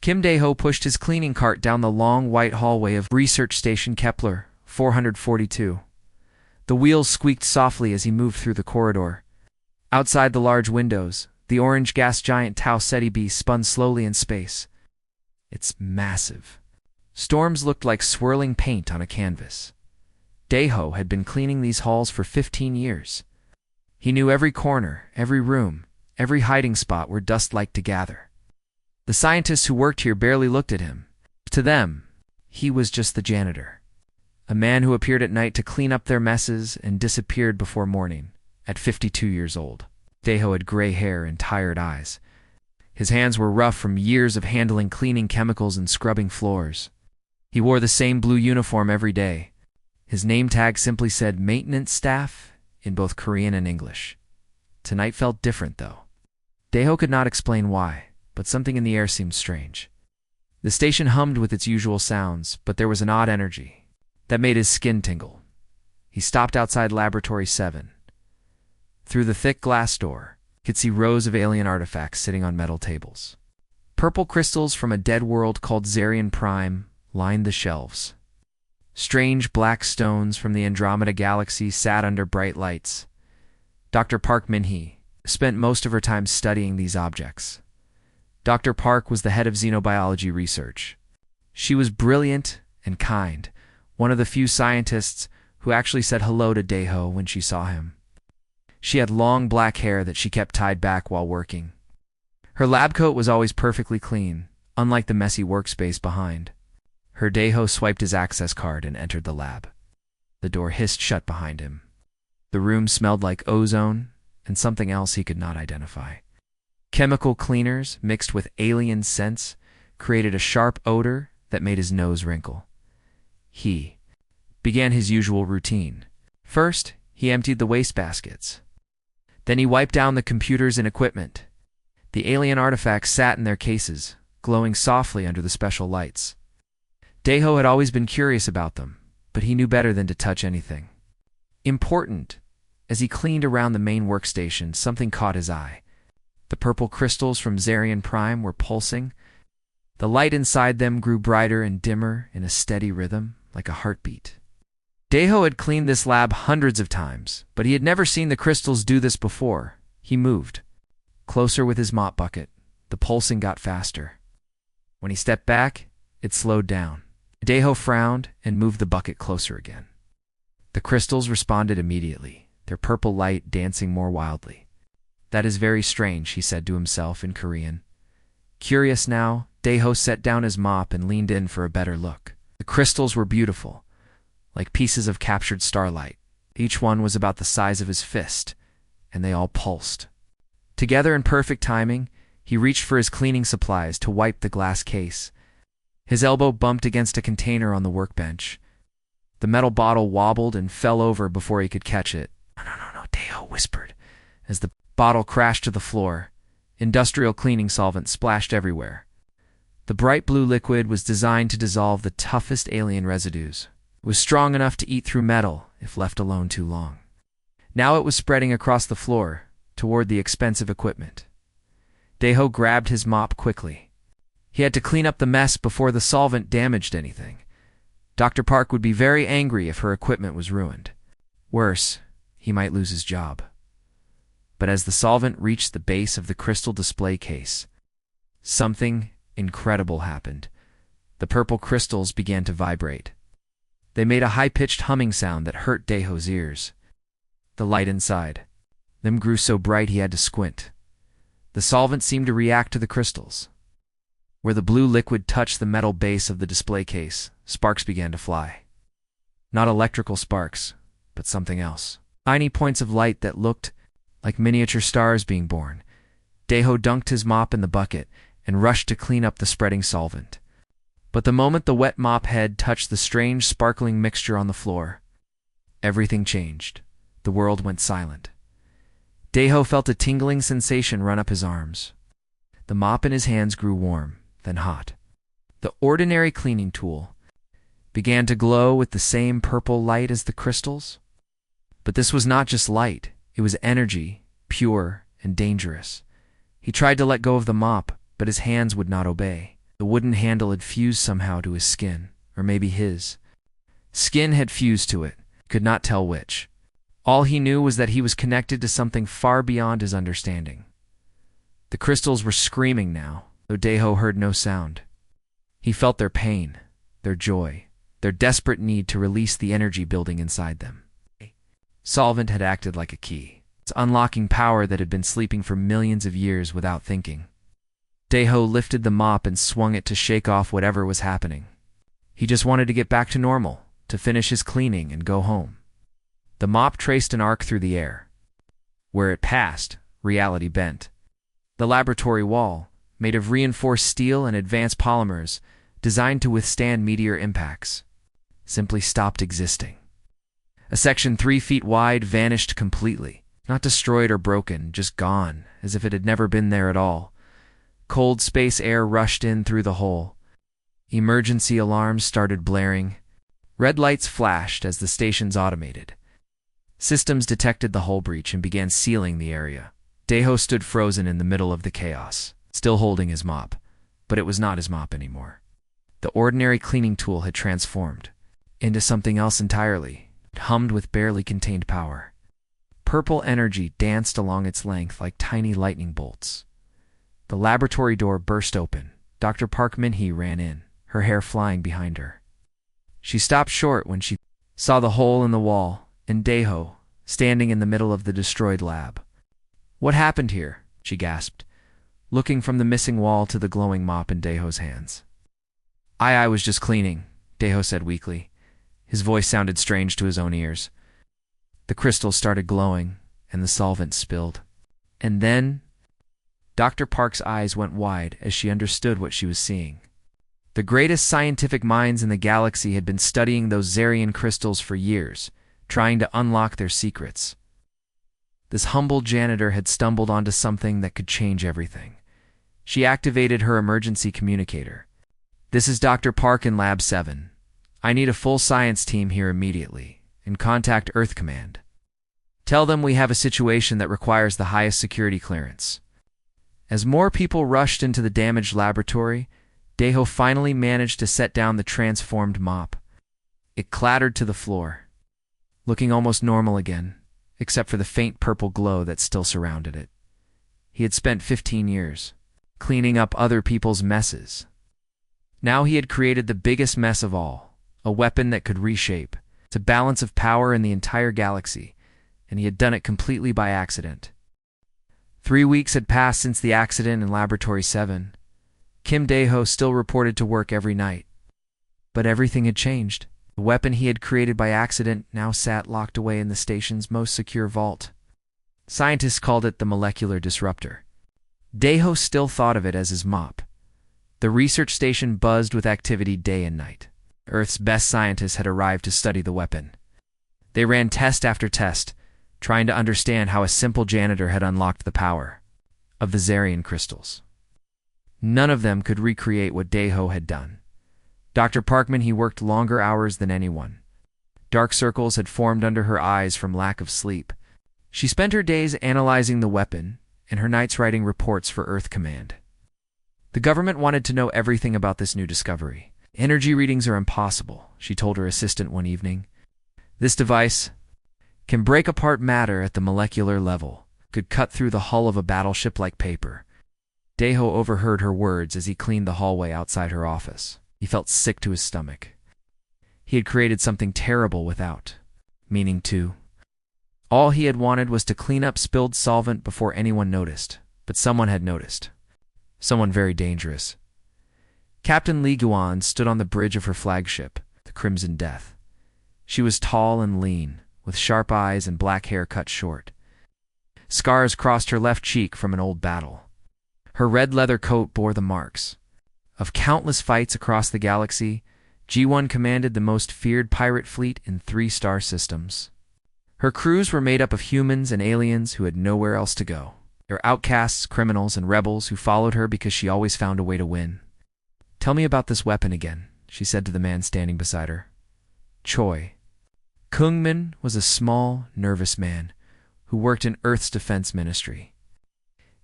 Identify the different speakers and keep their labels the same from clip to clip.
Speaker 1: Kim Dae-ho pushed his cleaning cart down the long white hallway of Research Station Kepler 442. The wheels squeaked softly as he moved through the corridor. Outside the large windows, the orange gas giant Tau Ceti B spun slowly in space. It's massive. Storms looked like swirling paint on a canvas. Dae-ho had been cleaning these halls for 15 years. He knew every corner, every room, every hiding spot where dust liked to gather. The scientists who worked here barely looked at him. To them, he was just the janitor. A man who appeared at night to clean up their messes and disappeared before morning, at 52 years old. Dae-ho had gray hair and tired eyes. His hands were rough from years of handling cleaning chemicals and scrubbing floors. He wore the same blue uniform every day. His name tag simply said maintenance staff in both Korean and English. Tonight felt different, though. Dae-ho could not explain why, but something in the air seemed strange. The station hummed with its usual sounds, but there was an odd energy that made his skin tingle. He stopped outside Laboratory 7. Through the thick glass door, he could see rows of alien artifacts sitting on metal tables. Purple crystals from a dead world called Zarian Prime lined the shelves. Strange black stones from the Andromeda Galaxy sat under bright lights. Dr. Park Min-hee spent most of her time studying these objects. Dr. Park was the head of xenobiology research. She was brilliant and kind, one of the few scientists who actually said hello to Dae-ho when she saw him. She had long black hair that she kept tied back while working. Her lab coat was always perfectly clean, unlike the messy workspace behind. Her Dae-ho swiped his access card and entered the lab. The door hissed shut behind him. The room smelled like ozone and something else he could not identify. Chemical cleaners mixed with alien scents created a sharp odor that made his nose wrinkle. He began his usual routine. First, he emptied the wastebaskets. Then he wiped down the computers and equipment. The alien artifacts sat in their cases, glowing softly under the special lights. Dae-ho had always been curious about them, but he knew better than to touch anything. Important. As he cleaned around the main workstation, something caught his eye. The purple crystals from Zarian Prime were pulsing. The light inside them grew brighter and dimmer in a steady rhythm, like a heartbeat. Dae-ho had cleaned this lab hundreds of times, but he had never seen the crystals do this before. He moved. Closer with his mop bucket. The pulsing got faster. When he stepped back, it slowed down. Dae-ho frowned and moved the bucket closer again. The crystals responded immediately, their purple light dancing more wildly. "That is very strange," he said to himself in Korean. Curious now, Dae-ho set down his mop and leaned in for a better look. The crystals were beautiful, like pieces of captured starlight. Each one was about the size of his fist, and they all pulsed. Together in perfect timing, he reached for his cleaning supplies to wipe the glass case. His elbow bumped against a container on the workbench. The metal bottle wobbled and fell over before he could catch it. No, Dae-ho whispered, as the bottle crashed to the floor. Industrial cleaning solvent splashed everywhere. The bright blue liquid was designed to dissolve the toughest alien residues. It was strong enough to eat through metal if left alone too long. Now it was spreading across the floor, toward the expensive equipment. Dae-ho grabbed his mop quickly. He had to clean up the mess before the solvent damaged anything. Dr. Park would be very angry if her equipment was ruined. Worse, he might lose his job. But as the solvent reached the base of the crystal display case, something incredible happened. The purple crystals began to vibrate. They made a high-pitched humming sound that hurt Dae-ho's ears. The light inside them grew so bright he had to squint. The solvent seemed to react to the crystals. Where the blue liquid touched the metal base of the display case, sparks began to fly. Not electrical sparks, but something else. Tiny points of light that looked like miniature stars being born. Dae-ho dunked his mop in the bucket and rushed to clean up the spreading solvent. But the moment the wet mop head touched the strange, sparkling mixture on the floor, everything changed. The world went silent. Dae-ho felt a tingling sensation run up his arms. The mop in his hands grew warm, then hot. The ordinary cleaning tool began to glow with the same purple light as the crystals. But this was not just light. It was energy, pure and dangerous. He tried to let go of the mop, but his hands would not obey. The wooden handle had fused somehow to his skin, or maybe his skin had fused to it, could not tell which. All he knew was that he was connected to something far beyond his understanding. The crystals were screaming now, though Deho heard no sound. He felt their pain, their joy, their desperate need to release the energy building inside them. Solvent had acted like a key, unlocking power that had been sleeping for millions of years without thinking. Deho lifted the mop and swung it to shake off whatever was happening. He just wanted to get back to normal, to finish his cleaning and go home. The mop traced an arc through the air. Where it passed, reality bent. The laboratory wall, made of reinforced steel and advanced polymers, designed to withstand meteor impacts, simply stopped existing. A section 3 feet wide vanished completely, not destroyed or broken, just gone, as if it had never been there at all. Cold space air rushed in through the hole. Emergency alarms started blaring. Red lights flashed as the stations automated. Systems detected the hull breach and began sealing the area. Deho stood frozen in the middle of the chaos, still holding his mop, but it was not his mop anymore. The ordinary cleaning tool had transformed into something else entirely. It hummed with barely contained power. Purple energy danced along its length like tiny lightning bolts. The laboratory door burst open. Dr. Park Min-hee ran in, her hair flying behind her. She stopped short when she saw the hole in the wall and Deho standing in the middle of the destroyed lab. "What happened here?" she gasped, looking from the missing wall to the glowing mop in Deho's hands. I was just cleaning," Deho said weakly. His voice sounded strange to his own ears. The crystals started glowing, and the solvent spilled. And then Dr. Park's eyes went wide as she understood what she was seeing. The greatest scientific minds in the galaxy had been studying those Zarian crystals for years, trying to unlock their secrets. This humble janitor had stumbled onto something that could change everything. She activated her emergency communicator. "This is Dr. Park in Lab 7. I need a full science team here immediately, and contact Earth Command. Tell them we have a situation that requires the highest security clearance." As more people rushed into the damaged laboratory, Deho finally managed to set down the transformed mop. It clattered to the floor, looking almost normal again, except for the faint purple glow that still surrounded it. He had spent 15 years cleaning up other people's messes. Now he had created the biggest mess of all, a weapon that could reshape the balance of power in the entire galaxy, and he had done it completely by accident. 3 weeks had passed since the accident in Laboratory 7. Kim Deho still reported to work every night. But everything had changed. The weapon he had created by accident now sat locked away in the station's most secure vault. Scientists called it the molecular disruptor. Deho still thought of it as his mop. The research station buzzed with activity day and night. Earth's best scientists had arrived to study the weapon. They ran test after test, trying to understand how a simple janitor had unlocked the power of the Zarian crystals. None of them could recreate what Deho had done. Dr. Parkman, he worked longer hours than anyone. Dark circles had formed under her eyes from lack of sleep. She spent her days analyzing the weapon and her nights writing reports for Earth Command. The government wanted to know everything about this new discovery. "Energy readings are impossible," she told her assistant one evening. "This device can break apart matter at the molecular level, could cut through the hull of a battleship like paper." Deho overheard her words as he cleaned the hallway outside her office. He felt sick to his stomach. He had created something terrible without meaning to. All he had wanted was to clean up spilled solvent before anyone noticed, but someone had noticed. Someone very dangerous. Captain Li Guan stood on the bridge of her flagship, the Crimson Death. She was tall and lean, with sharp eyes and black hair cut short. Scars crossed her left cheek from an old battle. Her red leather coat bore the marks of countless fights across the galaxy. G1 commanded the most feared pirate fleet in 3-star systems. Her crews were made up of humans and aliens who had nowhere else to go. They were outcasts, criminals, and rebels who followed her because she always found a way to win. "Tell me about this weapon again," she said to the man standing beside her. Choi. Kungmin was a small, nervous man who worked in Earth's defense ministry.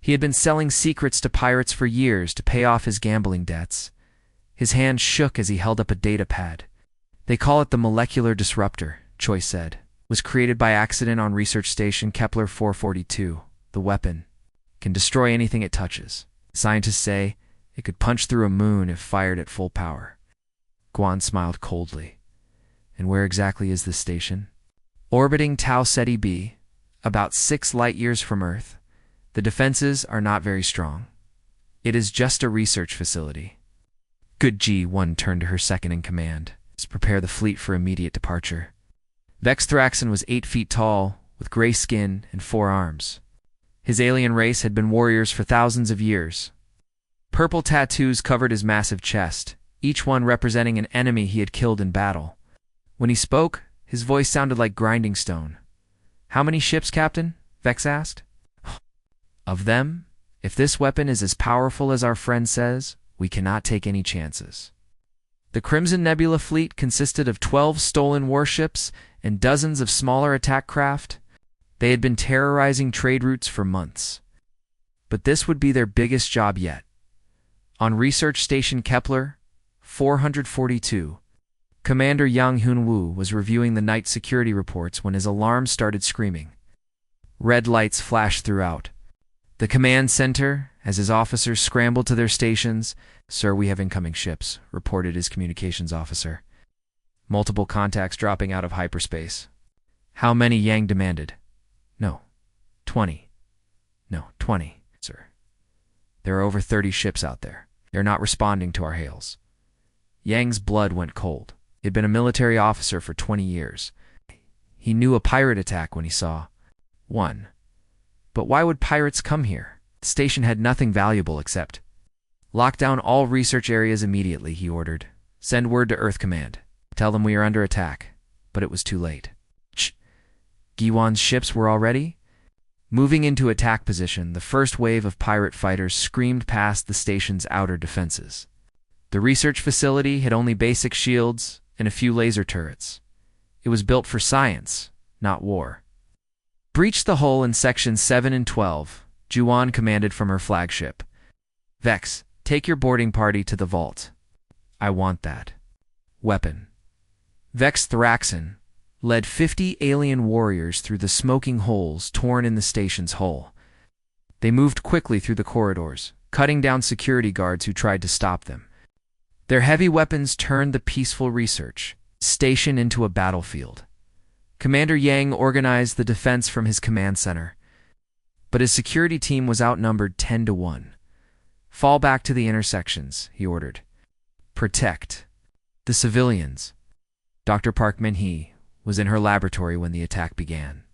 Speaker 1: He had been selling secrets to pirates for years to pay off his gambling debts, His hand shook as he held up a data pad. "They call it the molecular disruptor," Choi said. "Was created by accident on research station Kepler 442. The weapon can destroy anything it touches. Scientists say it could punch through a moon if fired at full power." Guan smiled coldly. "And where exactly is this station?" "Orbiting Tau Ceti b, about 6 light-years from Earth. The defenses are not very strong. It is just a research facility." "Good." G1 turned to her second-in-command. "Let's prepare the fleet for immediate departure." Vex Thraxon was 8 feet tall, with gray skin and 4 arms. His alien race had been warriors for thousands of years. Purple tattoos covered his massive chest, each one representing an enemy he had killed in battle. When he spoke, his voice sounded like grinding stone. "How many ships, Captain?" Vex asked. "Of them, if this weapon is as powerful as our friend says, we cannot take any chances." The Crimson Nebula fleet consisted of 12 stolen warships and dozens of smaller attack craft. They had been terrorizing trade routes for months. But this would be their biggest job yet. On Research Station Kepler 442, Commander Yang Hun-woo was reviewing the night security reports when his alarm started screaming. Red lights flashed throughout. The command center, as his officers scrambled to their stations. "Sir, we have incoming ships," reported his communications officer. "Multiple contacts dropping out of hyperspace." "How many?" Yang demanded. "No, 20. No, 20, sir. There are over 30 ships out there. They're not responding to our hails." Yang's blood went cold. He had been a military officer for 20 years. He knew a pirate attack when he saw one. But why would pirates come here? The station had nothing valuable except... "Lock down all research areas immediately," he ordered. "Send word to Earth Command. Tell them we are under attack." But it was too late. Giwan's ships were already moving into attack position. The first wave of pirate fighters screamed past the station's outer defenses. The research facility had only basic shields and a few laser turrets. It was built for science, not war. "Breach the hull in sections 7 and 12, Juwan commanded from her flagship. "Vex, take your boarding party to the vault." "I want that weapon." Vex Thraxon led 50 alien warriors through the smoking holes torn in the station's hull. They moved quickly through the corridors, cutting down security guards who tried to stop them. Their heavy weapons turned the peaceful research station into a battlefield. Commander Yang organized the defense from his command center, but his security team was outnumbered 10-1. "Fall back to the intersections," he ordered. "Protect the civilians." Dr. Park Min-hee was in her laboratory when the attack began.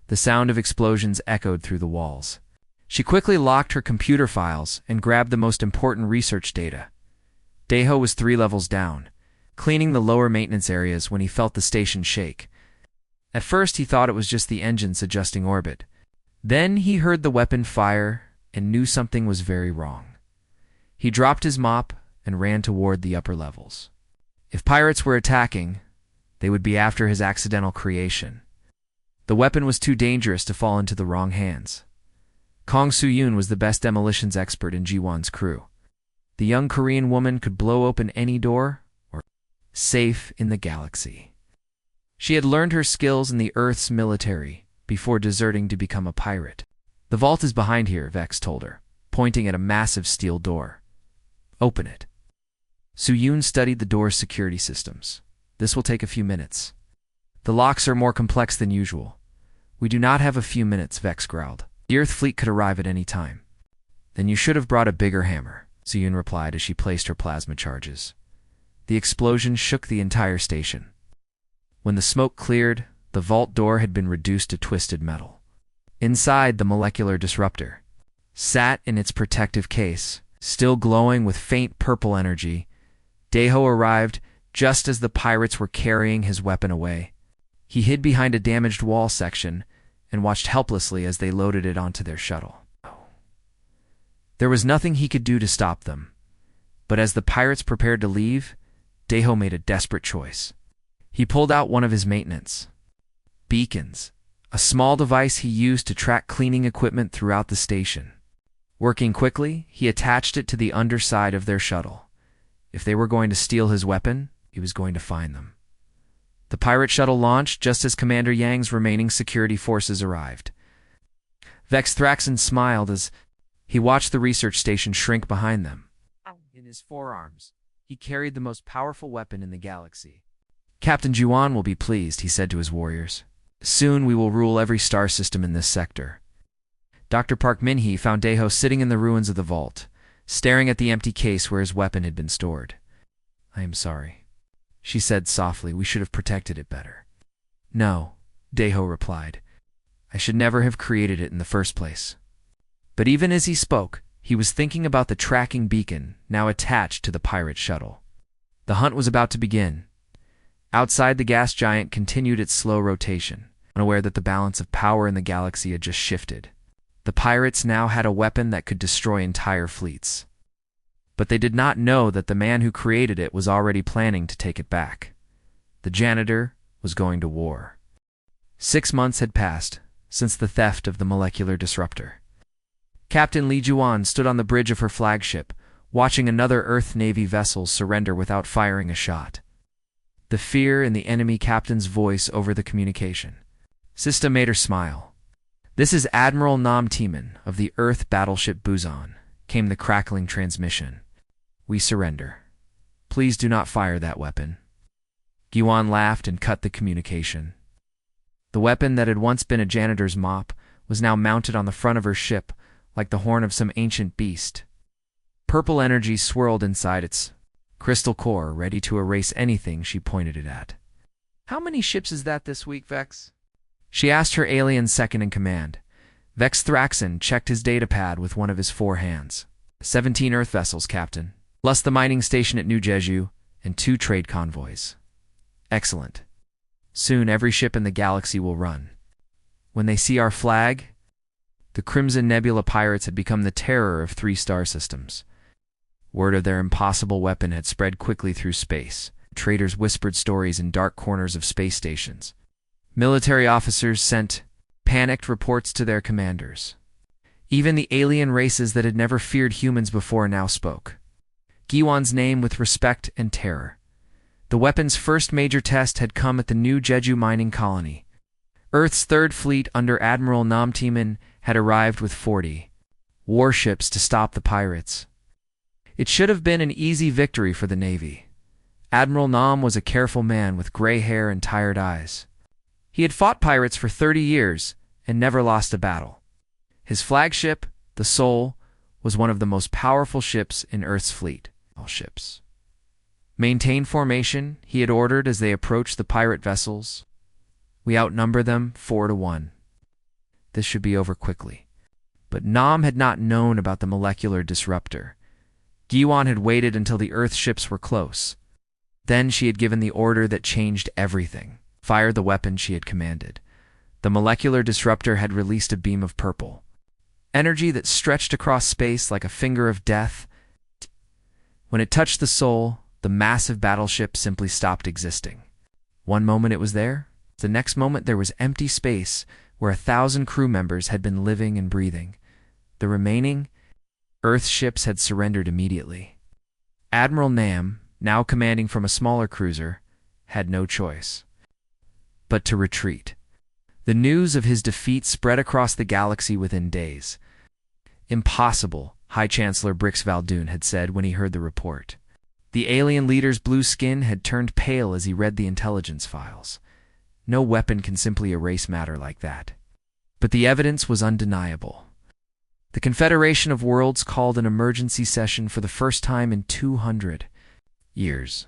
Speaker 1: The sound of explosions echoed through the walls. She quickly locked her computer files and grabbed the most important research data. Daeho was 3 levels down, cleaning the lower maintenance areas when he felt the station shake. At first he thought it was just the engines adjusting orbit. Then he heard the weapon fire and knew something was very wrong. He dropped his mop and ran toward the upper levels. If pirates were attacking, they would be after his accidental creation. The weapon was too dangerous to fall into the wrong hands. Kong Soo-yoon was the best demolitions expert in G1's crew. The young Korean woman could blow open any door or safe in the galaxy. She had learned her skills in the Earth's military before deserting to become a pirate. "The vault is behind here," Vex told her, pointing at a massive steel door. "Open it." Soo-yoon studied the door's security systems. "This will take a few minutes. The locks are more complex than usual." "We do not have a few minutes," Vex growled. "The Earth fleet could arrive at any time." "Then you should have brought a bigger hammer," Soo-yoon replied as she placed her plasma charges. The explosion shook the entire station. When the smoke cleared, the vault door had been reduced to twisted metal. Inside, the molecular disruptor sat in its protective case, still glowing with faint purple energy. Daeho arrived just as the pirates were carrying his weapon away. He hid behind a damaged wall section and watched helplessly as they loaded it onto their shuttle. There was nothing he could do to stop them, but as the pirates prepared to leave, Daeho made a desperate choice. He pulled out one of his maintenance beacons, a small device he used to track cleaning equipment throughout the station. Working quickly, he attached it to the underside of their shuttle. If they were going to steal his weapon, he was going to find them. The pirate shuttle launched just as Commander Yang's remaining security forces arrived. Vex Thraxon smiled as he watched the research station shrink behind them. In his forearms, he carried the most powerful weapon in the galaxy. Captain Juan will be pleased, he said to his warriors. Soon we will rule every star system in this sector. Dr. Park Min-hee found Daeho sitting in the ruins of the vault, staring at the empty case where his weapon had been stored. I am sorry, she said softly. We should have protected it better. No, Daeho replied. I should never have created it in the first place. But even as he spoke, he was thinking about the tracking beacon now attached to the pirate shuttle. The hunt was about to begin. Outside, the gas giant continued its slow rotation, unaware that the balance of power in the galaxy had just shifted. The pirates now had a weapon that could destroy entire fleets. But they did not know that the man who created it was already planning to take it back. The janitor was going to war. 6 months had passed since the theft of the molecular disruptor. Captain Li Juan stood on the bridge of her flagship, watching another Earth Navy vessel surrender without firing a shot. The fear in the enemy captain's voice over the communication. Sista made her smile. This is Admiral Nam Timan of the Earth battleship Busan, came the crackling transmission. We surrender. Please do not fire that weapon. Guan laughed and cut the communication. The weapon that had once been a janitor's mop was now mounted on the front of her ship like the horn of some ancient beast. Purple energy swirled inside its crystal core, ready to erase anything she pointed it at. How many ships is that this week, Vex? She asked her alien second-in-command. Vex Thraxon checked his datapad with one of his 4 hands. 17 Earth vessels, Captain, plus the mining station at New Jeju and 2 trade convoys. Excellent. Soon every ship in the galaxy will run. When they see our flag, the Crimson Nebula pirates had become the terror of 3 star systems. Word of their impossible weapon had spread quickly through space. Traders whispered stories in dark corners of space stations. Military officers sent panicked reports to their commanders. Even the alien races that had never feared humans before now spoke. Guan's name with respect and terror. The weapon's first major test had come at the New Jeju mining colony. Earth's 3rd fleet under Admiral Nam Timan had arrived with 40 warships to stop the pirates. It should have been an easy victory for the Navy. Admiral Nam was a careful man with gray hair and tired eyes. He had fought pirates for 30 years and never lost a battle. His flagship, the Soul, was one of the most powerful ships in Earth's fleet. All ships. Maintain formation, he had ordered as they approached the pirate vessels. We outnumber them 4-1. This should be over quickly. But Nam had not known about the molecular disruptor. Guan had waited until the Earth ships were close. Then she had given the order that changed everything. Fire the weapon she had commanded. The molecular disruptor had released a beam of purple. Energy that stretched across space like a finger of death. When it touched the Soul, the massive battleship simply stopped existing. One moment it was there. The next moment there was empty space where 1,000 crew members had been living and breathing. The remaining Earth ships had surrendered immediately. Admiral Nam, now commanding from a smaller cruiser, had no choice but to retreat. The news of his defeat spread across the galaxy within days. Impossible, High Chancellor Brix Valdoon had said when he heard the report. The alien leader's blue skin had turned pale as he read the intelligence files. No weapon can simply erase matter like that. But the evidence was undeniable. The Confederation of Worlds called an emergency session for the first time in 200 years.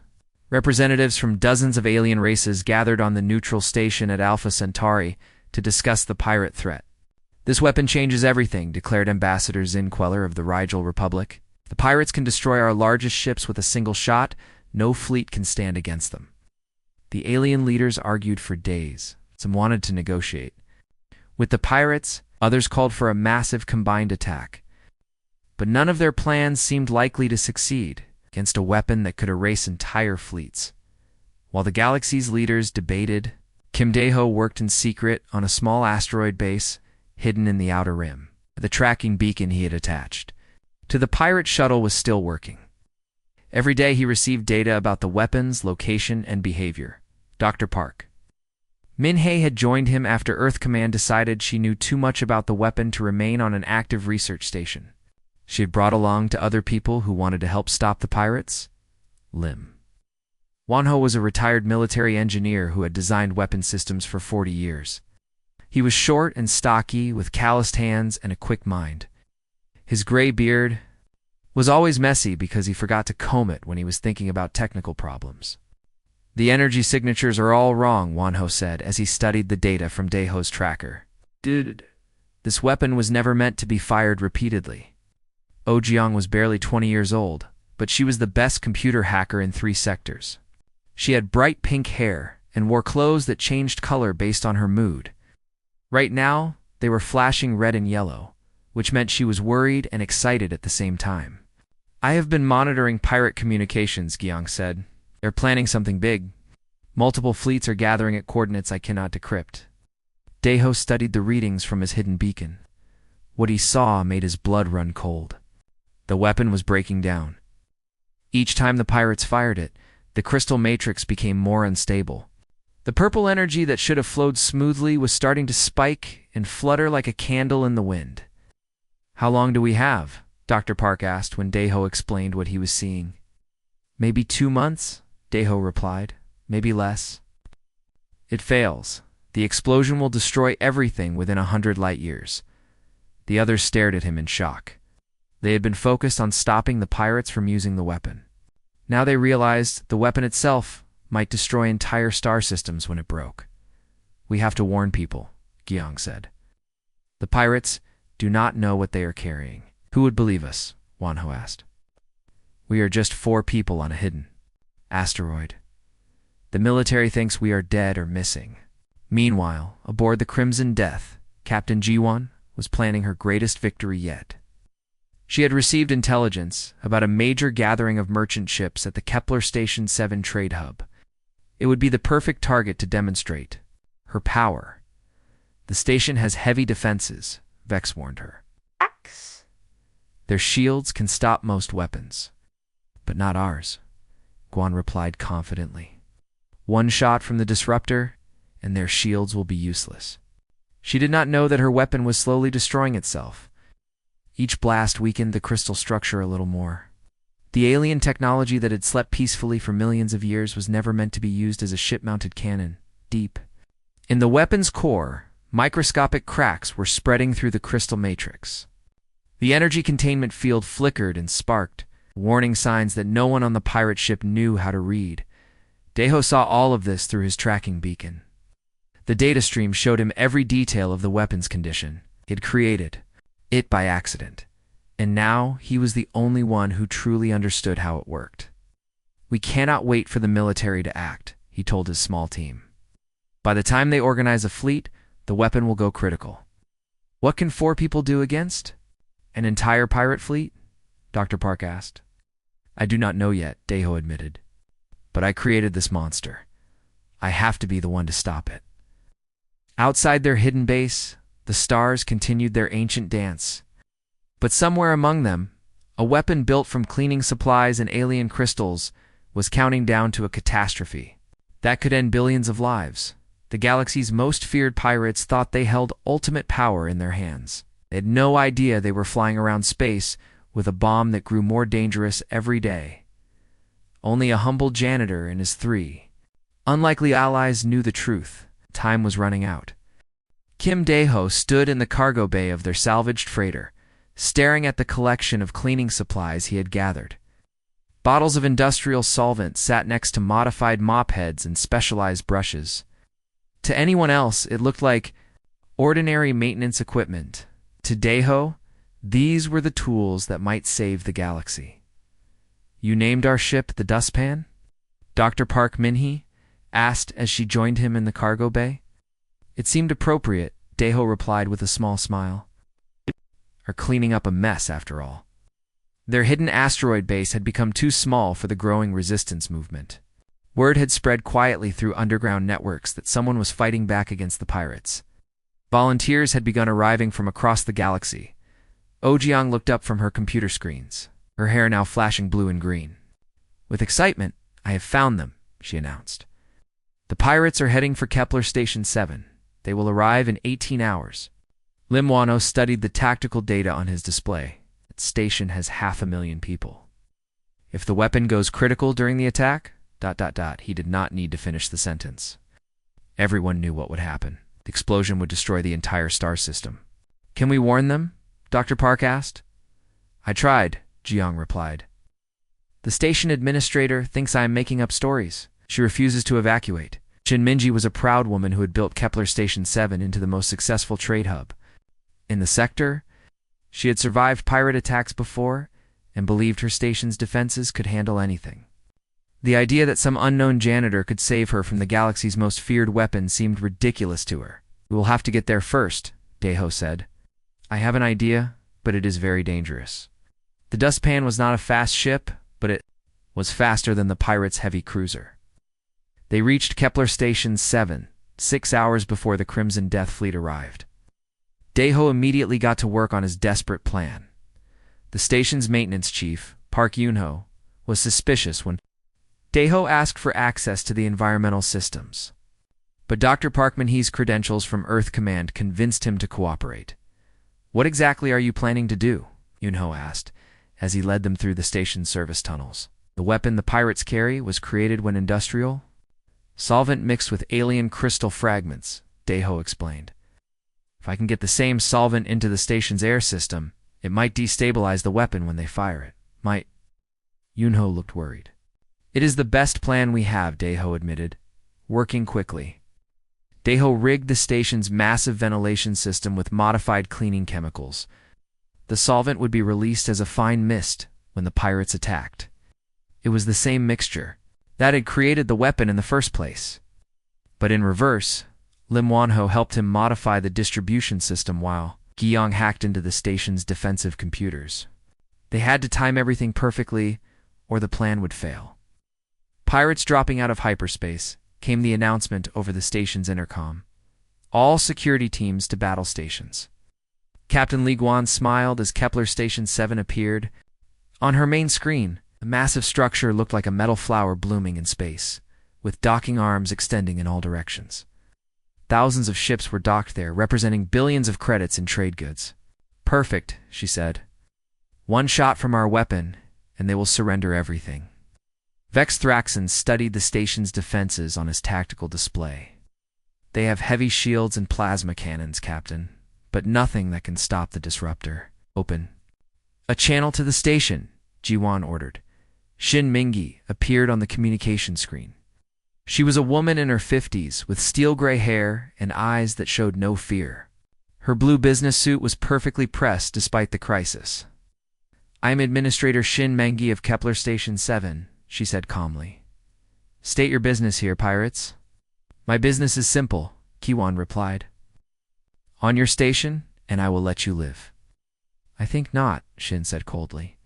Speaker 1: Representatives from dozens of alien races gathered on the neutral station at Alpha Centauri to discuss the pirate threat. This weapon changes everything, declared Ambassador Zin Queller of the Rigel Republic. The pirates can destroy our largest ships with a single shot. No fleet can stand against them. The alien leaders argued for days. Some wanted to negotiate. With the pirates, others called for a massive combined attack. But none of their plans seemed likely to succeed against a weapon that could erase entire fleets. While the galaxy's leaders debated, Kim Daeho worked in secret on a small asteroid base hidden in the outer rim. The tracking beacon he had attached to the pirate shuttle was still working. Every day he received data about the weapons, location, and behavior. Dr. Park. Min-hye had joined him after Earth Command decided she knew too much about the weapon to remain on an active research station. She had brought along to other people who wanted to help stop the pirates. Lim. Wonho was a retired military engineer who had designed weapon systems for 40 years. He was short and stocky, with calloused hands and a quick mind. His gray beard was always messy because he forgot to comb it when he was thinking about technical problems. The energy signatures are all wrong, Wonho said as he studied the data from Daeho's tracker. This weapon was never meant to be fired repeatedly. Oh Jiang was barely 20 years old, but she was the best computer hacker in 3 sectors. She had bright pink hair and wore clothes that changed color based on her mood. Right now, they were flashing red and yellow, which meant she was worried and excited at the same time. I have been monitoring pirate communications, Giang said. They're planning something big. Multiple fleets are gathering at coordinates I cannot decrypt. Daeho studied the readings from his hidden beacon. What he saw made his blood run cold. The weapon was breaking down. Each time the pirates fired it, the crystal matrix became more unstable. The purple energy that should have flowed smoothly was starting to spike and flutter like a candle in the wind. How long do we have? Dr. Park asked when Daeho explained what he was seeing. Maybe 2 months, Daeho replied. Maybe less. It fails. The explosion will destroy everything within 100 light years. The others stared at him in shock. They had been focused on stopping the pirates from using the weapon. Now they realized the weapon itself might destroy entire star systems when it broke. We have to warn people, Giang said. The pirates do not know what they are carrying. Who would believe us? Wonho asked. We are just 4 people on a hidden asteroid. The military thinks we are dead or missing. Meanwhile, aboard the Crimson Death, Captain Jiwon was planning her greatest victory yet. She had received intelligence about a major gathering of merchant ships at the Kepler Station 7 trade hub. It would be the perfect target to demonstrate her power. The station has heavy defenses, Vex warned her. Their shields can stop most weapons. But not ours, Guan replied confidently. 1 shot from the disruptor, and their shields will be useless. She did not know that her weapon was slowly destroying itself. Each blast weakened the crystal structure a little more. The alien technology that had slept peacefully for millions of years was never meant to be used as a ship-mounted cannon, deep. In the weapon's core, microscopic cracks were spreading through the crystal matrix. The energy containment field flickered and sparked, warning signs that no one on the pirate ship knew how to read. Daeho saw all of this through his tracking beacon. The data stream showed him every detail of the weapon's condition. He had created it by accident, and now he was the only one who truly understood how it worked. We cannot wait for the military to act, he told his small team. By the time they organize a fleet, the weapon will go critical. What can 4 people do against an entire pirate fleet? Dr. Park asked. I do not know yet, Daeho admitted. But I created this monster. I have to be the one to stop it. Outside their hidden base, the stars continued their ancient dance. But somewhere among them, a weapon built from cleaning supplies and alien crystals was counting down to a catastrophe. That could end billions of lives. The galaxy's most feared pirates thought they held ultimate power in their hands. They had no idea they were flying around space with a bomb that grew more dangerous every day. Only a humble janitor and his 3 unlikely allies knew the truth. Time was running out. Kim Daeho stood in the cargo bay of their salvaged freighter, staring at the collection of cleaning supplies he had gathered. Bottles of industrial solvent sat next to modified mop heads and specialized brushes. To anyone else, it looked like ordinary maintenance equipment. To Daeho, these were the tools that might save the galaxy. You named our ship the Dustpan? Dr. Park Min-hye asked as she joined him in the cargo bay. It seemed appropriate, Daeho replied with a small smile. Are cleaning up a mess, after all. Their hidden asteroid base had become too small for the growing resistance movement. Word had spread quietly through underground networks that someone was fighting back against the pirates. Volunteers had begun arriving from across the galaxy. Oh Jiang looked up from her computer screens, her hair now flashing blue and green. With excitement, "I have found them," she announced. "The pirates are heading for Kepler Station 7. They will arrive in 18 hours. Lim Wano studied the tactical data on his display. That station has 500,000 people. If the weapon goes critical during the attack, ... He did not need to finish the sentence. Everyone knew what would happen. The explosion would destroy the entire star system. "Can we warn them?" Dr. Park asked. "I tried," Jiang replied. "The station administrator thinks I am making up stories. She refuses to evacuate." Shin Minji was a proud woman who had built Kepler Station 7 into the most successful trade hub in the sector. She had survived pirate attacks before and believed her station's defenses could handle anything. The idea that some unknown janitor could save her from the galaxy's most feared weapon seemed ridiculous to her. "We will have to get there first," Daeho said. "I have an idea, but it is very dangerous." The dustpan was not a fast ship, but it was faster than the pirates' heavy cruiser. They reached Kepler Station 7, 6 hours before the Crimson Death Fleet arrived. Daeho immediately got to work on his desperate plan. The station's maintenance chief, Park Yunho, was suspicious when Daeho asked for access to the environmental systems. But Dr. Park Min-hee's credentials from Earth Command convinced him to cooperate. "What exactly are you planning to do?" Yunho asked, as he led them through the station's service tunnels. "The weapon the pirates carry was created when industrial solvent mixed with alien crystal fragments," Daeho explained. "If I can get the same solvent into the station's air system, it might destabilize the weapon when they fire it." "Might?" Yunho looked worried. "It is the best plan we have," Daeho admitted, working quickly. Daeho rigged the station's massive ventilation system with modified cleaning chemicals. The solvent would be released as a fine mist when the pirates attacked. It was the same mixture that had created the weapon in the first place. But in reverse, Lim Wonho helped him modify the distribution system while Guiyang hacked into the station's defensive computers. They had to time everything perfectly, or the plan would fail. Pirates dropping out of hyperspace, came the announcement over the station's intercom. All security teams to battle stations. Captain Li Guan smiled as Kepler Station 7 appeared. On her main screen, the massive structure looked like a metal flower blooming in space, with docking arms extending in all directions. Thousands of ships were docked there, representing billions of credits in trade goods. "Perfect," she said. "One shot from our weapon, and they will surrender everything." Vex Thraxon studied the station's defenses on his tactical display. "They have heavy shields and plasma cannons, Captain, but nothing that can stop the disruptor." "Open a channel to the station," Jiwan ordered. Shin Mingi appeared on the communication screen. She was a woman in her 50s with steel-gray hair and eyes that showed no fear. Her blue business suit was perfectly pressed despite the crisis. "I am Administrator Shin Mangi of Kepler Station 7, she said calmly. "State your business here, pirates." "My business is simple," Kiwan replied. "On your station, and I will let you live." "I think not," Shin said coldly.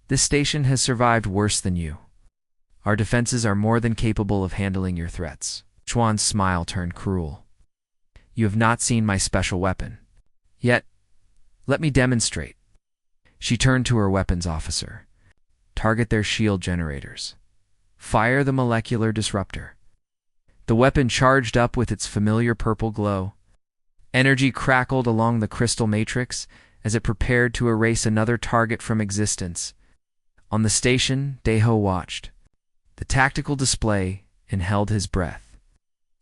Speaker 1: "This station has survived worse than you. Our defenses are more than capable of handling your threats." Chuan's smile turned cruel. "You have not seen my special weapon. Yet, let me demonstrate." She turned to her weapons officer. "Target their shield generators. Fire the molecular disruptor." The weapon charged up with its familiar purple glow. Energy crackled along the crystal matrix as it prepared to erase another target from existence. On the station, Daeho watched the tactical display and held his breath.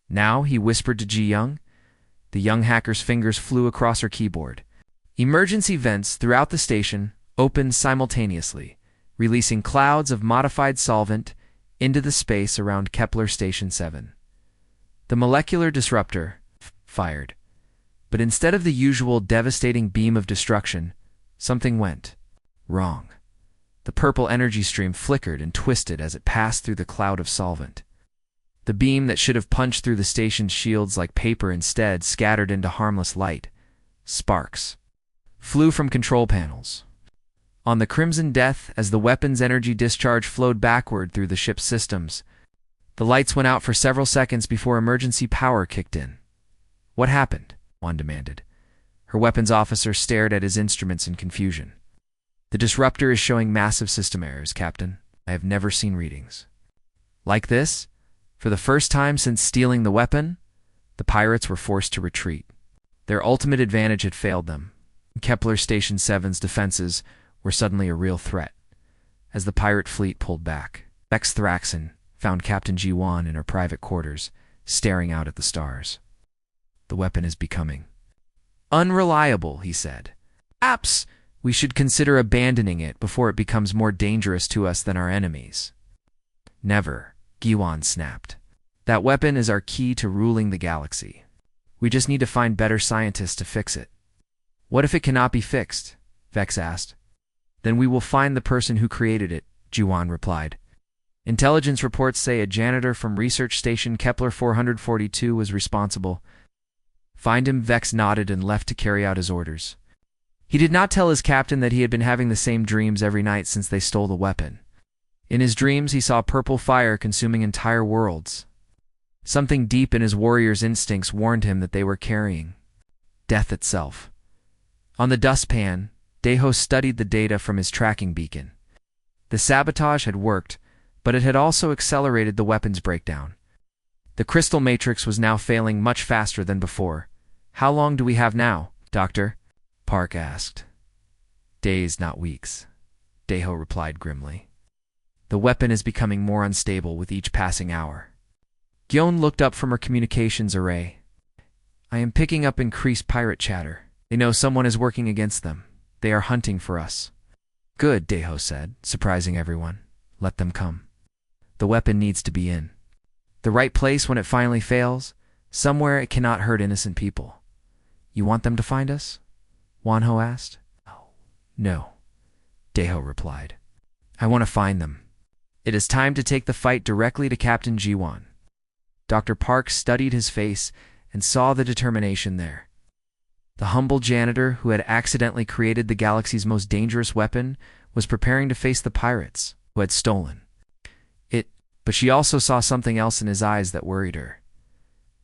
Speaker 1: Now, he whispered to Ji Young. The young hacker's fingers flew across her keyboard. Emergency vents throughout the station opened simultaneously, releasing clouds of modified solvent into the space around Kepler Station 7. The molecular disruptor fired. But instead of the usual devastating beam of destruction, something went wrong. The purple energy stream flickered and twisted as it passed through the cloud of solvent. The beam that should have punched through the station's shields like paper instead scattered into harmless light. Sparks flew from control panels. On the Crimson Death, as the weapon's energy discharge flowed backward through the ship's systems, the lights went out for several seconds before emergency power kicked in. "What happened?" Juan demanded. Her weapons officer stared at his instruments in confusion. "The disruptor is showing massive system errors, Captain." I have never seen readings like this. For the first time since stealing the weapon, the pirates were forced to retreat. Their ultimate advantage had failed them. Kepler Station 7's defenses were suddenly a real threat. As the pirate fleet pulled back, Vex Thraxon found Captain G1 in her private quarters, staring out at the stars. The weapon is becoming unreliable, he said. Perhaps we should consider abandoning it before it becomes more dangerous to us than our enemies. Never, Giwan snapped. That weapon is our key to ruling the galaxy. We just need to find better scientists to fix it. What if it cannot be fixed? Vex asked. Then we will find the person who created it, Giwan replied. Intelligence reports say a janitor from research station Kepler 442 was responsible. Find him, Vex nodded and left to carry out his orders. He did not tell his captain that he had been having the same dreams every night since they stole the weapon. In his dreams, he saw purple fire consuming entire worlds. Something deep in his warrior's instincts warned him that they were carrying death itself. On the dustpan, Deho studied the data from his tracking beacon. The sabotage had worked, but it had also accelerated the weapon's breakdown. The crystal matrix was now failing much faster than before. How long do we have now, Doctor? Park asked. Days, not weeks, Deho replied grimly. The weapon is becoming more unstable with each passing hour. Gyon looked up from her communications array. I am picking up increased pirate chatter. They know someone is working against them. They are hunting for us. Good, Deho said, surprising everyone. Let them come. The weapon needs to be in the right place when it finally fails, somewhere it cannot hurt innocent people. You want them to find us? Wanho asked. No, Deho replied. I want to find them. It is time to take the fight directly to Captain G1. Dr. Park studied his face and saw the determination there. The humble janitor who had accidentally created the galaxy's most dangerous weapon was preparing to face the pirates who had stolen it, but she also saw something else in his eyes that worried her.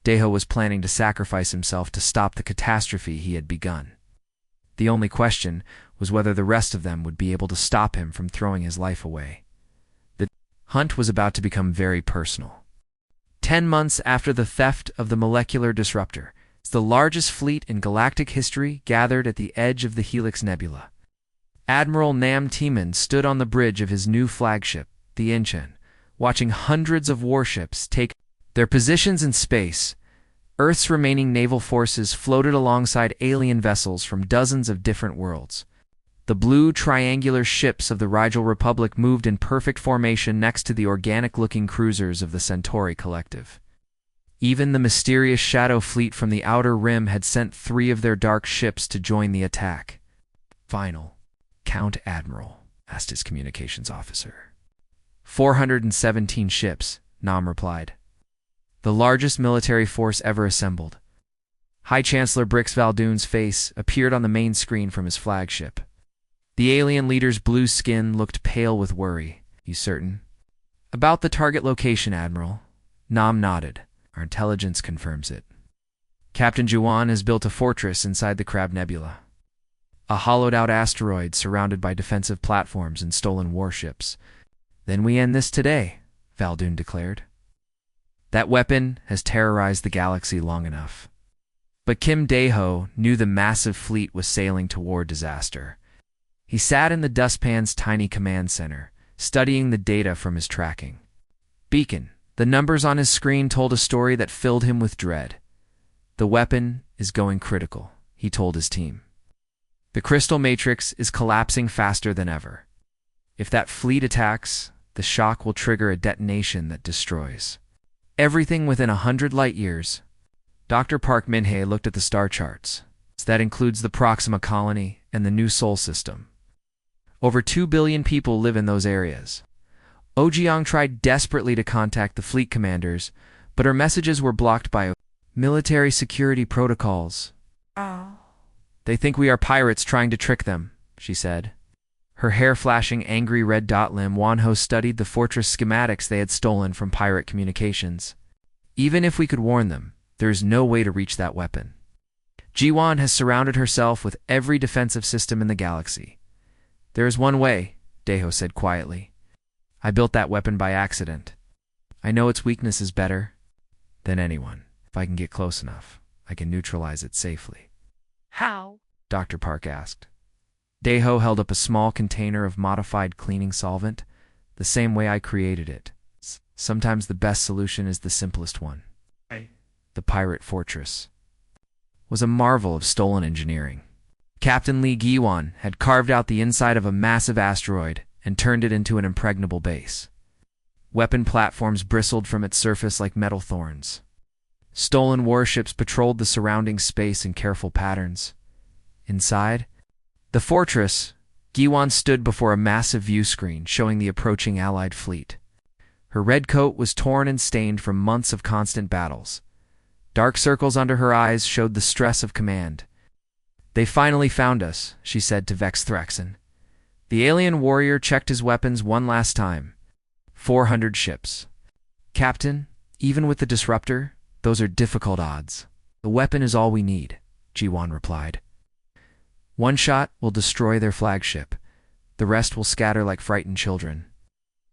Speaker 1: Deho was planning to sacrifice himself to stop the catastrophe he had begun. The only question was whether the rest of them would be able to stop him from throwing his life away. The hunt was about to become very personal. 10 months after the theft of the molecular disruptor, the largest fleet in galactic history gathered at the edge of the Helix Nebula. Admiral Nam Timan stood on the bridge of his new flagship, the Incheon, watching hundreds of warships take their positions in space. Earth's remaining naval forces floated alongside alien vessels from dozens of different worlds. The blue triangular ships of the Rigel Republic moved in perfect formation next to the organic-looking cruisers of the Centauri Collective. Even the mysterious Shadow Fleet from the Outer Rim had sent 3 of their dark ships to join the attack. Final count, Admiral, asked his communications officer. 417 ships, Nam replied. The largest military force ever assembled. High Chancellor Brix Valdoon's face appeared on the main screen from his flagship. The alien leader's blue skin looked pale with worry. You certain? About the target location, Admiral. Nam nodded. Our intelligence confirms it. Captain Juwan has built a fortress inside the Crab Nebula. A hollowed-out asteroid surrounded by defensive platforms and stolen warships. Then we end this today, Valdoon declared. That weapon has terrorized the galaxy long enough. But Kim Deho knew the massive fleet was sailing toward disaster. He sat in the dustpan's tiny command center, studying the data from his tracking beacon. The numbers on his screen told a story that filled him with dread. The weapon is going critical, he told his team. The crystal matrix is collapsing faster than ever. If that fleet attacks, the shock will trigger a detonation that destroys everything within 100 light-years. Dr. Park Minhei looked at the star charts. That includes the Proxima Colony and the New Sol system. Over 2 billion people live in those areas. Ojiang tried desperately to contact the fleet commanders, but her messages were blocked by military security protocols. They think we are pirates trying to trick them, she said. Her hair flashing angry red dot. Lim Wanho studied the fortress schematics they had stolen from pirate communications. Even if we could warn them, there is no way to reach that weapon. Jiwan has surrounded herself with every defensive system in the galaxy. There is one way, Deho said quietly. I built that weapon by accident. I know its weakness is better than anyone. If I can get close enough, I can neutralize it safely."
Speaker 2: How?
Speaker 1: Dr. Park asked. Deho held up a small container of modified cleaning solvent, the same way I created it. Sometimes the best solution is the simplest one. The pirate fortress was a marvel of stolen engineering. Captain Lee Giwan had carved out the inside of a massive asteroid and turned it into an impregnable base. Weapon platforms bristled from its surface like metal thorns. Stolen warships patrolled the surrounding space in careful patterns. Inside the fortress, Giwan stood before a massive view screen showing the approaching Allied fleet. Her red coat was torn and stained from months of constant battles. Dark circles under her eyes showed the stress of command. "They finally found us," she said to Vex Thraxon. The alien warrior checked his weapons one last time. 400 ships. "Captain, even with the disruptor, those are difficult odds. The weapon is all we need," Giwan replied. "One shot will destroy their flagship. The rest will scatter like frightened children."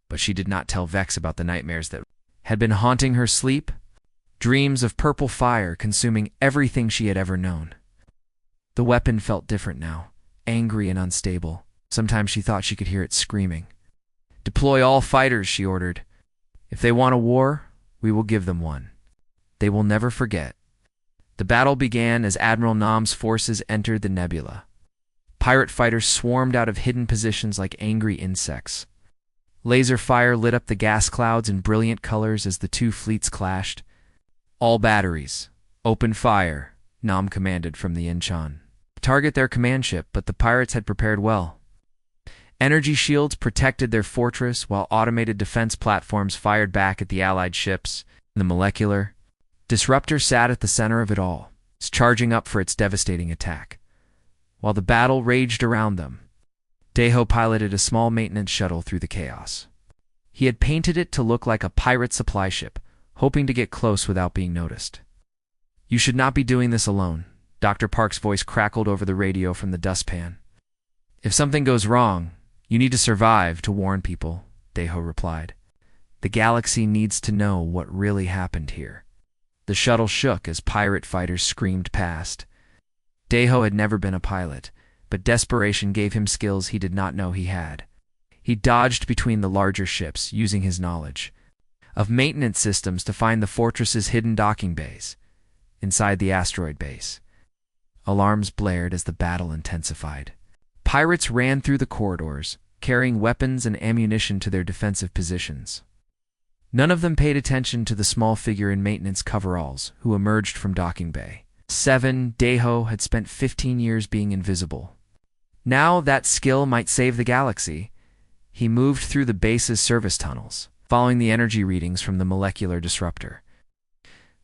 Speaker 1: But she did not tell Vex about the nightmares that had been haunting her sleep. Dreams of purple fire consuming everything she had ever known. The weapon felt different now, angry and unstable. Sometimes she thought she could hear it screaming. "Deploy all fighters," she ordered. "If they want a war, we will give them one. They will never forget." The battle began as Admiral Nam's forces entered the nebula. Pirate fighters swarmed out of hidden positions like angry insects. Laser fire lit up the gas clouds in brilliant colors as the two fleets clashed. "All batteries, open fire," Nam commanded from the Inchan. Target their command ship, but the pirates had prepared well. Energy shields protected their fortress while automated defense platforms fired back at the Allied ships. The molecular disruptor sat at the center of it all, charging up for its devastating attack. While the battle raged around them, Deho piloted a small maintenance shuttle through the chaos. He had painted it to look like a pirate supply ship, hoping to get close without being noticed. "You should not be doing this alone," Dr. Park's voice crackled over the radio from the dustpan. "If something goes wrong, you need to survive to warn people," Deho replied. "The galaxy needs to know what really happened here." The shuttle shook as pirate fighters screamed past. Deho had never been a pilot, but desperation gave him skills he did not know he had. He dodged between the larger ships, using his knowledge of maintenance systems to find the fortress's hidden docking bays. Inside the asteroid base, alarms blared as the battle intensified. Pirates ran through the corridors, carrying weapons and ammunition to their defensive positions. None of them paid attention to the small figure in maintenance coveralls who emerged from docking bay. Deho had spent 15 years being invisible. Now that skill might save the galaxy. He moved through the base's service tunnels, following the energy readings from the molecular disruptor.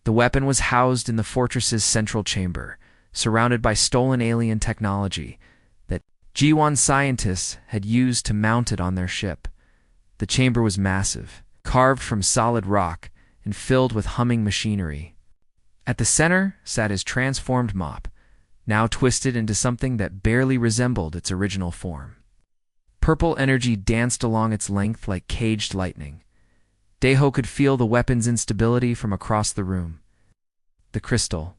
Speaker 1: The weapon was housed in the fortress's central chamber, surrounded by stolen alien technology that G1 scientists had used to mount it on their ship. The chamber was massive, carved from solid rock and filled with humming machinery. At the center sat his transformed Mop, now twisted into something that barely resembled its original form. Purple energy danced along its length like caged lightning. Deho could feel the weapon's instability from across the room. The crystal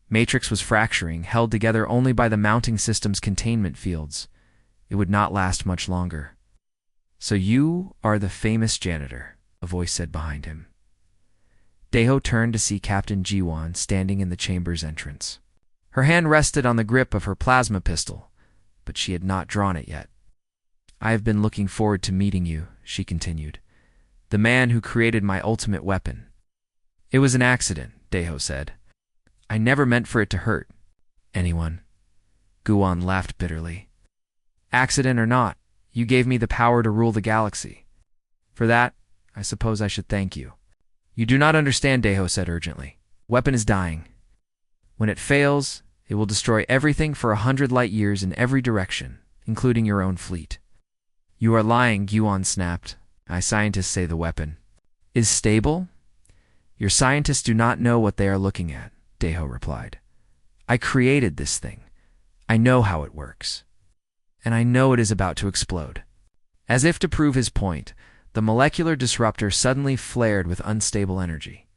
Speaker 1: matrix was fracturing, held together only by the mounting system's containment fields. It would not last much longer. "So you are the famous janitor," a voice said behind him. Deho turned to see Captain Giwan standing in the chamber's entrance. Her hand rested on the grip of her plasma pistol, but she had not drawn it yet. "I have been looking forward to meeting you," she continued. "The man who created my ultimate weapon." "It was an accident," Deho said. "I never meant for it to hurt anyone." Giwan laughed bitterly. "Accident or not, you gave me the power to rule the galaxy. For that, I suppose I should thank you." "You do not understand," Deho said urgently. "Weapon is dying. When it fails, it will destroy everything for 100 light years in every direction, including your own fleet." "You are lying," Giwan snapped. "I scientists say the weapon is stable." "Your scientists do not know what they are looking at," Deho replied. "I created this thing. I know how it works. And I know it is about to explode." As if to prove his point, The molecular disruptor suddenly flared with unstable energy.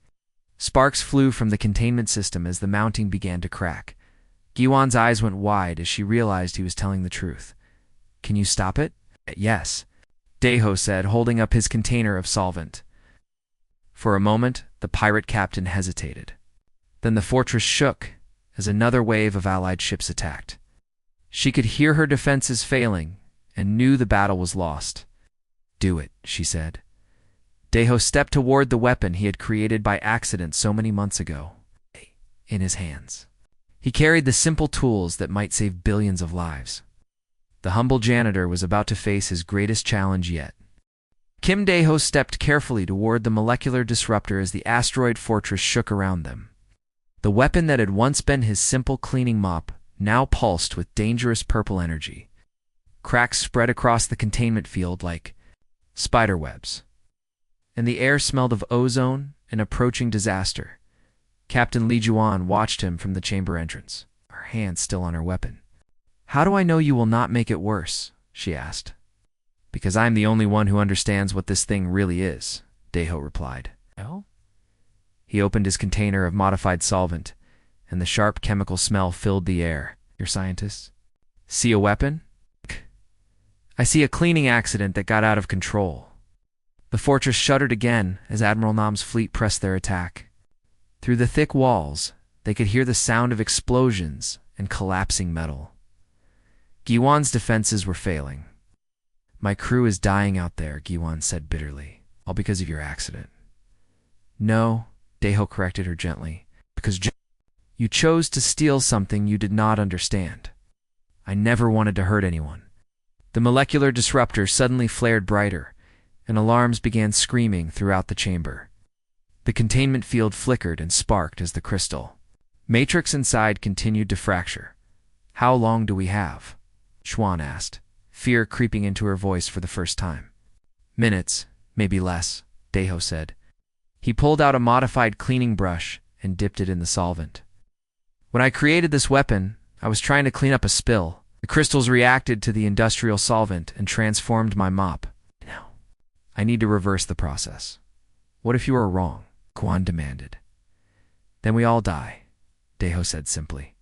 Speaker 1: Sparks flew from the containment system as the mounting began to crack. Giwan's eyes went wide as she realized he was telling the truth. "Can you stop it?" "Yes," Deho said, holding up his container of solvent. For a moment, the pirate captain hesitated. Then the fortress shook as another wave of Allied ships attacked. She could hear her defenses failing and knew the battle was lost. "Do it," she said. Deho stepped toward the weapon he had created by accident so many months ago. In his hands, he carried the simple tools that might save billions of lives. The humble janitor was about to face his greatest challenge yet. Kim Deho stepped carefully toward the molecular disruptor as the asteroid fortress shook around them. The weapon that had once been his simple cleaning mop now pulsed with dangerous purple energy. Cracks spread across the containment field like spiderwebs, and the air smelled of ozone and approaching disaster. Captain Li Juan watched him from the chamber entrance, her hand still on her weapon. "How do I know you will not make it worse?" she asked. "Because I'm the only one who understands what this thing really is," Deho replied. "Oh?" He opened his container of modified solvent, and the sharp chemical smell filled the air. "Your scientists see a weapon?" "I see a cleaning accident that got out of control." The fortress shuddered again as Admiral Nam's fleet pressed their attack. Through the thick walls, they could hear the sound of explosions and collapsing metal. Giwan's defenses were failing. "My crew is dying out there," Giwan said bitterly, "all because of your accident." "No," Deho corrected her gently, "because you chose to steal something you did not understand. I never wanted to hurt anyone." The molecular disruptor suddenly flared brighter, and alarms began screaming throughout the chamber. The containment field flickered and sparked as the crystal matrix inside continued to fracture. "How long do we have?" Schwan asked, fear creeping into her voice for the first time. "Minutes, maybe less," Deho said. He pulled out a modified cleaning brush and dipped it in the solvent. "When I created this weapon, I was trying to clean up a spill. The crystals reacted to the industrial solvent and transformed my mop. Now, I need to reverse the process." "What if you are wrong?" Guan demanded. "Then we all die," Deho said simply.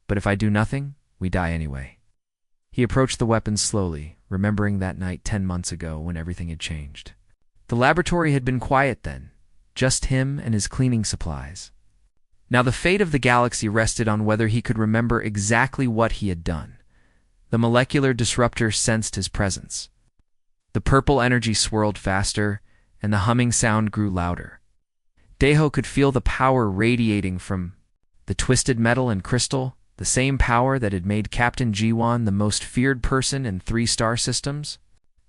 Speaker 1: "But if I do nothing, we die anyway." He approached the weapon slowly, remembering that night 10 months ago when everything had changed. The laboratory had been quiet then, just him and his cleaning supplies. Now the fate of the galaxy rested on whether he could remember exactly what he had done. The molecular disruptor sensed his presence. The purple energy swirled faster, and the humming sound grew louder. Deho could feel the power radiating from the twisted metal and crystal, the same power that had made Captain Jiwan the most feared person in 3-star systems.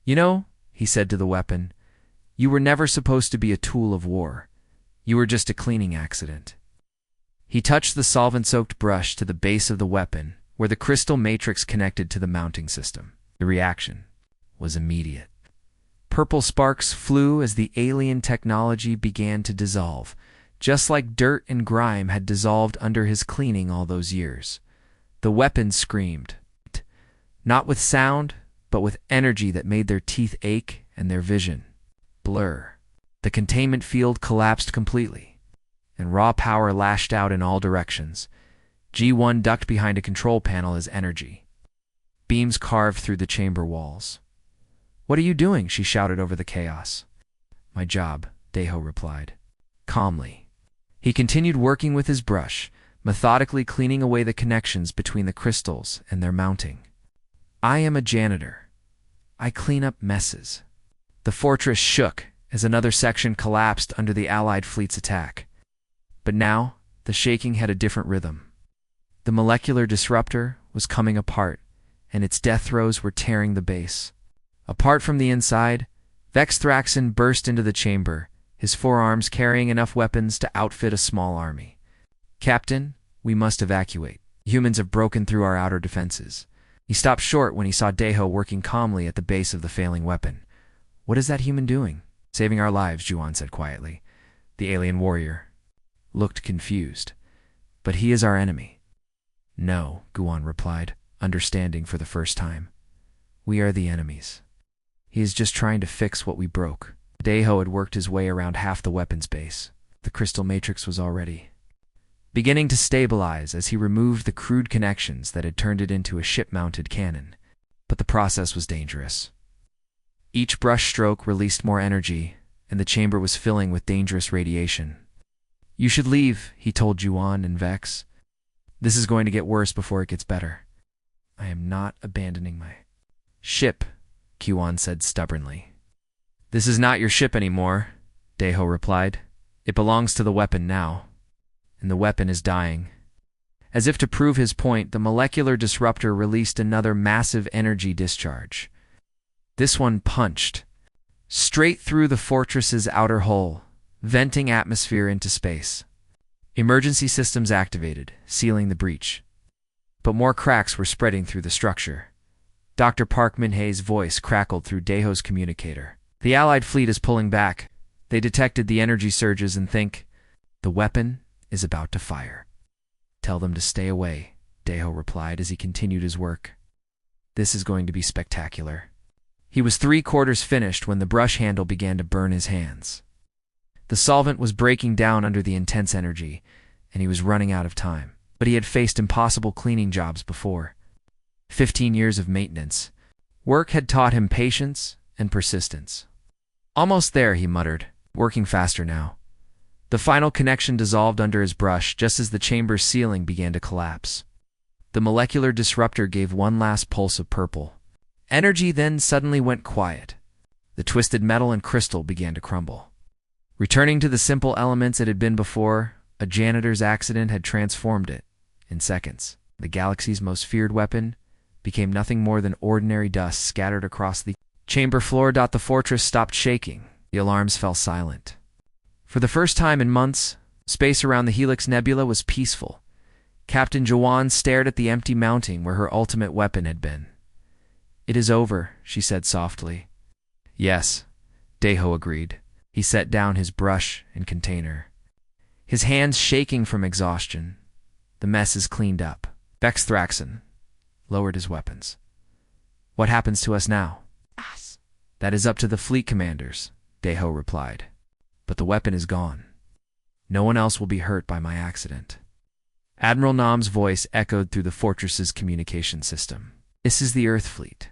Speaker 1: "You know," he said to the weapon, "you were never supposed to be a tool of war. You were just a cleaning accident." He touched the solvent-soaked brush to the base of the weapon, where the crystal matrix connected to the mounting system. The reaction was immediate. Purple sparks flew as the alien technology began to dissolve, just like dirt and grime had dissolved under his cleaning all those years. The weapon screamed, not with sound, but with energy that made their teeth ache and their vision blur. The containment field collapsed completely, and raw power lashed out in all directions. G1 ducked behind a control panel as energy beams carved through the chamber walls. "What are you doing?" she shouted over the chaos. "My job," Deho replied, calmly. He continued working with his brush, methodically cleaning away the connections between the crystals and their mounting. "I am a janitor. I clean up messes." The fortress shook as another section collapsed under the Allied fleet's attack. But now, the shaking had a different rhythm. The molecular disruptor was coming apart, and its death throes were tearing the base. Apart from the inside, Vex Thraxon burst into the chamber, his forearms carrying enough weapons to outfit a small army. "Captain, we must evacuate. Humans have broken through our outer defenses." He stopped short when he saw Deho working calmly at the base of the failing weapon. "What is that human doing?" "Saving our lives," Juan said quietly. The alien warrior looked confused. "But he is our enemy." "No," Guan replied, understanding for the first time. "We are the enemies." He is just trying to fix what we broke. Daiho had worked his way around half the weapons base. The crystal matrix was already beginning to stabilize as he removed the crude connections that had turned it into a ship-mounted cannon. But the process was dangerous. Each brush stroke released more energy, and the chamber was filling with dangerous radiation. "You should leave," he told Juan and Vex. "This is going to get worse before it gets better." "I am not abandoning my ship," Juan said stubbornly. "This is not your ship anymore," Daiho replied. "It belongs to the weapon now. And the weapon is dying." As if to prove his point, the molecular disruptor released another massive energy discharge. This one punched straight through the fortress's outer hull, venting atmosphere into space. Emergency systems activated, sealing the breach. But more cracks were spreading through the structure. Dr. Park Min-hae's voice crackled through Daiho's communicator. "The Allied fleet is pulling back. They detected the energy surges and think the weapon is about to fire." "Tell them to stay away," Daiho replied as he continued his work. "This is going to be spectacular." He was 3/4 finished when the brush handle began to burn his hands. The solvent was breaking down under the intense energy, and he was running out of time. But he had faced impossible cleaning jobs before. 15 years of maintenance. Work had taught him patience and persistence. "Almost there," he muttered, working faster now. The final connection dissolved under his brush just as the chamber's ceiling began to collapse. The molecular disruptor gave one last pulse of purple. Energy then suddenly went quiet. The twisted metal and crystal began to crumble. Returning to the simple elements it had been before, a janitor's accident had transformed it. In seconds, the galaxy's most feared weapon became nothing more than ordinary dust scattered across the chamber floor. The fortress stopped shaking. The alarms fell silent. For the first time in months, space around the Helix Nebula was peaceful. Captain Juan stared at the empty mounting where her ultimate weapon had been. "It is over," she said softly. "Yes," Daiho agreed. He set down his brush and container. His hands shaking from exhaustion. "The mess is cleaned up." Vex Thraxon lowered his weapons. "What happens to us now?" "That is up to the fleet commanders," Daiho replied. "But the weapon is gone. No one else will be hurt by my accident." Admiral Nam's voice echoed through the fortress's communication system. "This is the Earth fleet.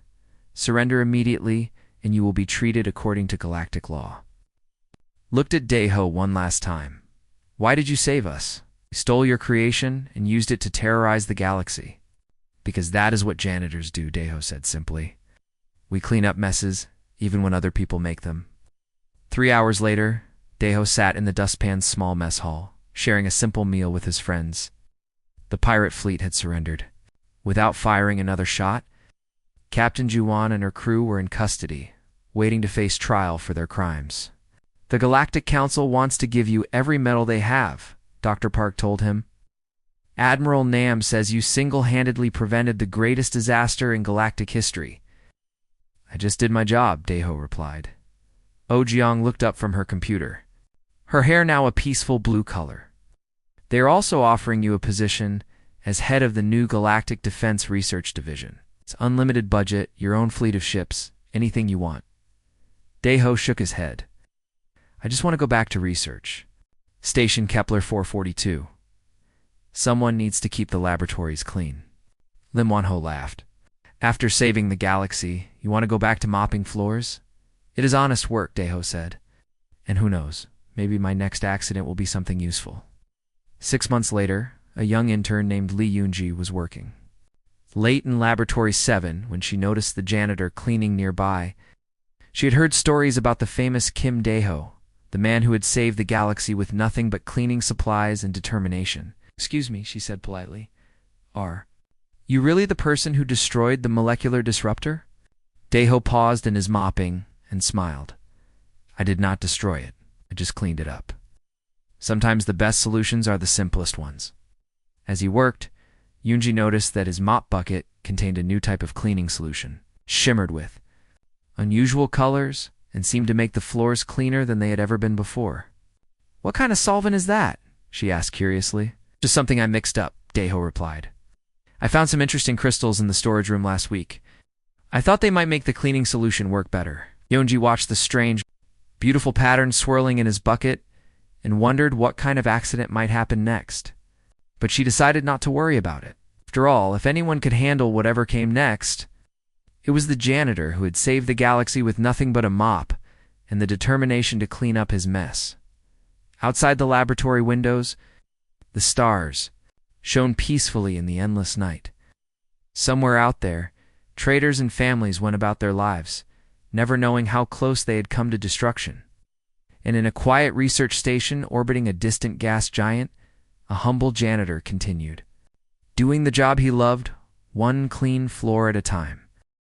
Speaker 1: Surrender immediately, and you will be treated according to galactic law." Looked at Daiho one last time. "Why did you save us? We stole your creation and used it to terrorize the galaxy." "Because that is what janitors do," Daiho said simply. "We clean up messes, even when other people make them." 3 hours later, Daiho sat in the dustpan's small mess hall, sharing a simple meal with his friends. The pirate fleet had surrendered. Without firing another shot, Captain Juan and her crew were in custody, waiting to face trial for their crimes. "The Galactic Council wants to give you every medal they have," Dr. Park told him. "Admiral Nam says you single-handedly prevented the greatest disaster in galactic history." "I just did my job," Daiho replied. Oh Jiang looked up from her computer, her hair now a peaceful blue color. "They are also offering you a position as head of the new Galactic Defense Research Division. It's unlimited budget, your own fleet of ships, anything you want." Daiho shook his head. "I just want to go back to research. Station Kepler 442. Someone needs to keep the laboratories clean." Lim Wanho laughed. "After saving the galaxy, you want to go back to mopping floors?" "It is honest work," Daiho said. "And who knows, maybe my next accident will be something useful." 6 months later, a young intern named Lee Yoonji was working. Late in Laboratory 7, when she noticed the janitor cleaning nearby, she had heard stories about the famous Kim Daiho, the man who had saved the galaxy with nothing but cleaning supplies and determination. "Excuse me," she said politely. "Are you really the person who destroyed the molecular disruptor?" Daiho paused in his mopping and smiled. "I did not destroy it. I just cleaned it up. Sometimes the best solutions are the simplest ones." As he worked, Yoonji noticed that his mop bucket contained a new type of cleaning solution, shimmered with unusual colors, and seemed to make the floors cleaner than they had ever been before. "What kind of solvent is that?" she asked curiously. "Just something I mixed up," Daiho replied. "I found some interesting crystals in the storage room last week. I thought they might make the cleaning solution work better." Yonji watched the strange, beautiful patterns swirling in his bucket and wondered what kind of accident might happen next. But she decided not to worry about it. After all, if anyone could handle whatever came next, it was the janitor who had saved the galaxy with nothing but a mop and the determination to clean up his mess. Outside the laboratory windows, the stars shone peacefully in the endless night. Somewhere out there, traders and families went about their lives, never knowing how close they had come to destruction. And in a quiet research station orbiting a distant gas giant, a humble janitor continued, doing the job he loved, one clean floor at a time.